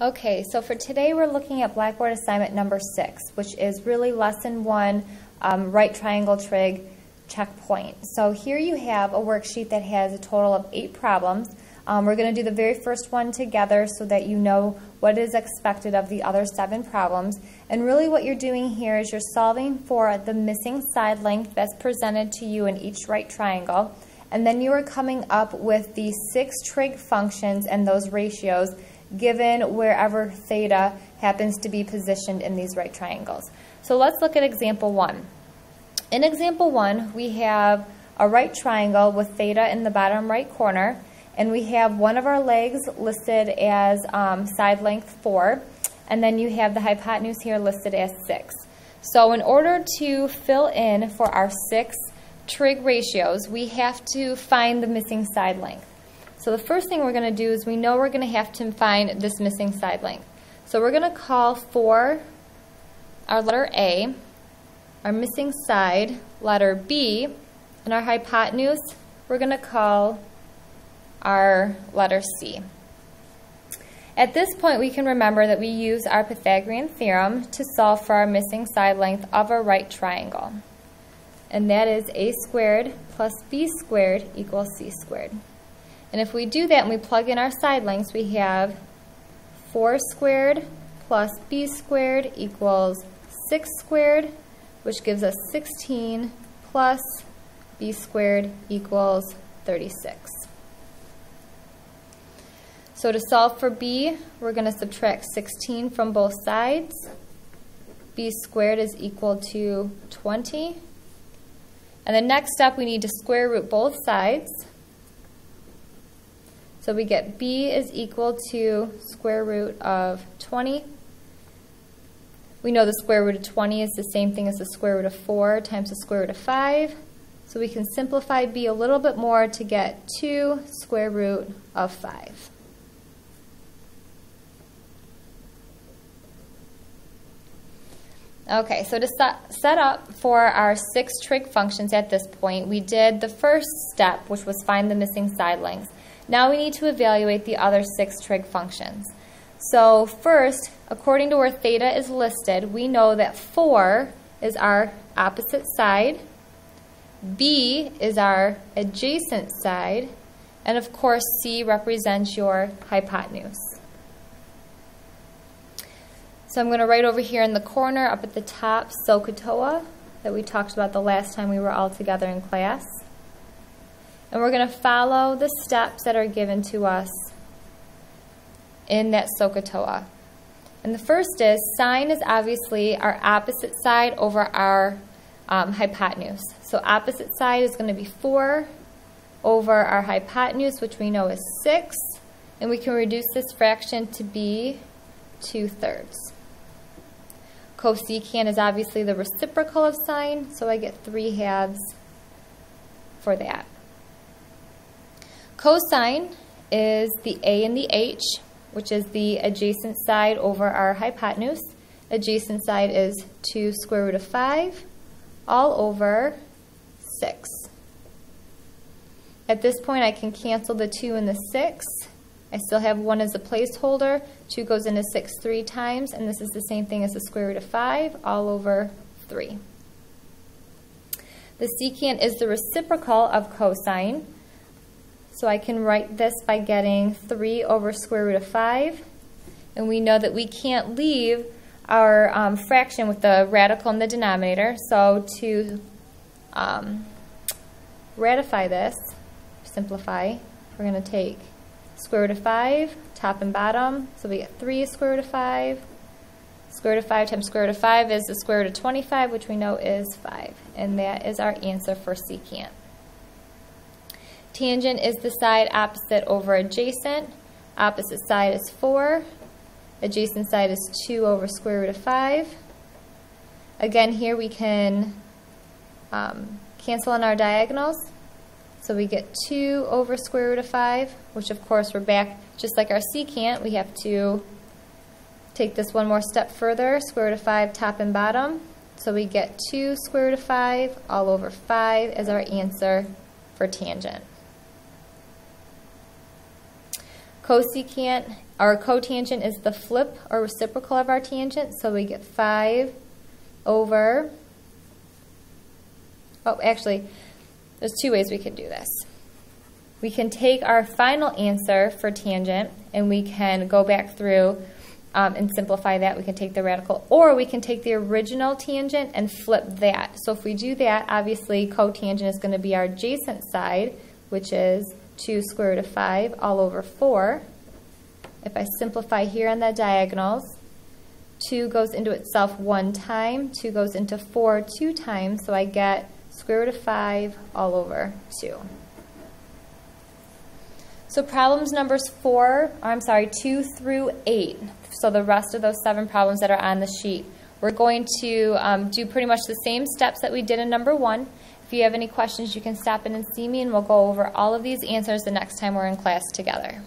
Okay, so for today we're looking at Blackboard assignment number 6, which is really lesson 1, right triangle trig checkpoint. So here you have a worksheet that has a total of 8 problems. We're going to do the very first one together so that you know what is expected of the other 7 problems. And really what you're doing here is you're solving for the missing side length that's presented to you in each right triangle. And then you are coming up with the 6 trig functions and those ratios given wherever theta happens to be positioned in these right triangles. So let's look at example 1. In example 1, we have a right triangle with theta in the bottom right corner, and we have one of our legs listed as side length 4, and then you have the hypotenuse here listed as 6. So in order to fill in for our 6 trig ratios, we have to find the missing side length. So the first thing we're going to do is we know we're going to have to find this missing side length. So we're going to call for our letter A, our missing side, letter B, and our hypotenuse, we're going to call our letter C. At this point, we can remember that we use our Pythagorean theorem to solve for our missing side length of a right triangle. And that is a squared plus b squared equals c squared. And if we do that and we plug in our side lengths, we have 4 squared plus b squared equals 6 squared, which gives us 16 plus b squared equals 36. So to solve for b, we're going to subtract 16 from both sides. B squared is equal to 20. And the next step, we need to square root both sides. So we get b is equal to square root of 20. We know the square root of 20 is the same thing as the square root of 4 times the square root of 5. So we can simplify b a little bit more to get 2 square root of 5. Okay, so to set up for our 6 trig functions at this point, we did the first step, which was find the missing side lengths. Now we need to evaluate the other 6 trig functions. So first, according to where theta is listed, we know that 4 is our opposite side, B is our adjacent side, and of course C represents your hypotenuse. So I'm going to write over here in the corner up at the top Sohcahtoa that we talked about the last time we were all together in class. And we're going to follow the steps that are given to us in that Sohcahtoa. And the first is, sine is obviously our opposite side over our hypotenuse. So opposite side is going to be 4 over our hypotenuse, which we know is 6. And we can reduce this fraction to be 2/3. Cosecant is obviously the reciprocal of sine, so I get 3/2 for that. Cosine is the a and the h, which is the adjacent side over our hypotenuse. Adjacent side is 2 square root of 5 all over 6. At this point, I can cancel the 2 and the 6. I still have 1 as a placeholder. 2 goes into 6 3 times, and this is the same thing as the square root of 5 all over 3. The secant is the reciprocal of cosine. So I can write this by getting 3 over square root of 5. And we know that we can't leave our fraction with the radical in the denominator. So to ratify this, simplify, we're going to take square root of 5, top and bottom. So we get 3 square root of 5. Square root of 5 times square root of 5 is the square root of 25, which we know is 5. And that is our answer for secant. Tangent is the side opposite over adjacent. Opposite side is 4. Adjacent side is 2 over square root of 5. Again, here we can cancel in our diagonals. So we get 2 over square root of 5, which of course we're back just like our secant. We have to take this one more step further, square root of 5 top and bottom. So we get 2 square root of 5 all over 5 as our answer for tangent. Cosecant, our cotangent is the flip or reciprocal of our tangent, so we get 5 over, oh, actually, there's 2 ways we can do this. We can take our final answer for tangent and we can go back through and simplify that. We can take the radical, or we can take the original tangent and flip that. So if we do that, obviously cotangent is going to be our adjacent side, which is 2 square root of 5 all over 4. If I simplify here on the diagonals, 2 goes into itself 1 time, 2 goes into 4 2 times, so I get square root of 5 all over 2. So problems numbers 2 through 8, so the rest of those 7 problems that are on the sheet, we're going to do pretty much the same steps that we did in number 1. If you have any questions, you can stop in and see me, and we'll go over all of these answers the next time we're in class together.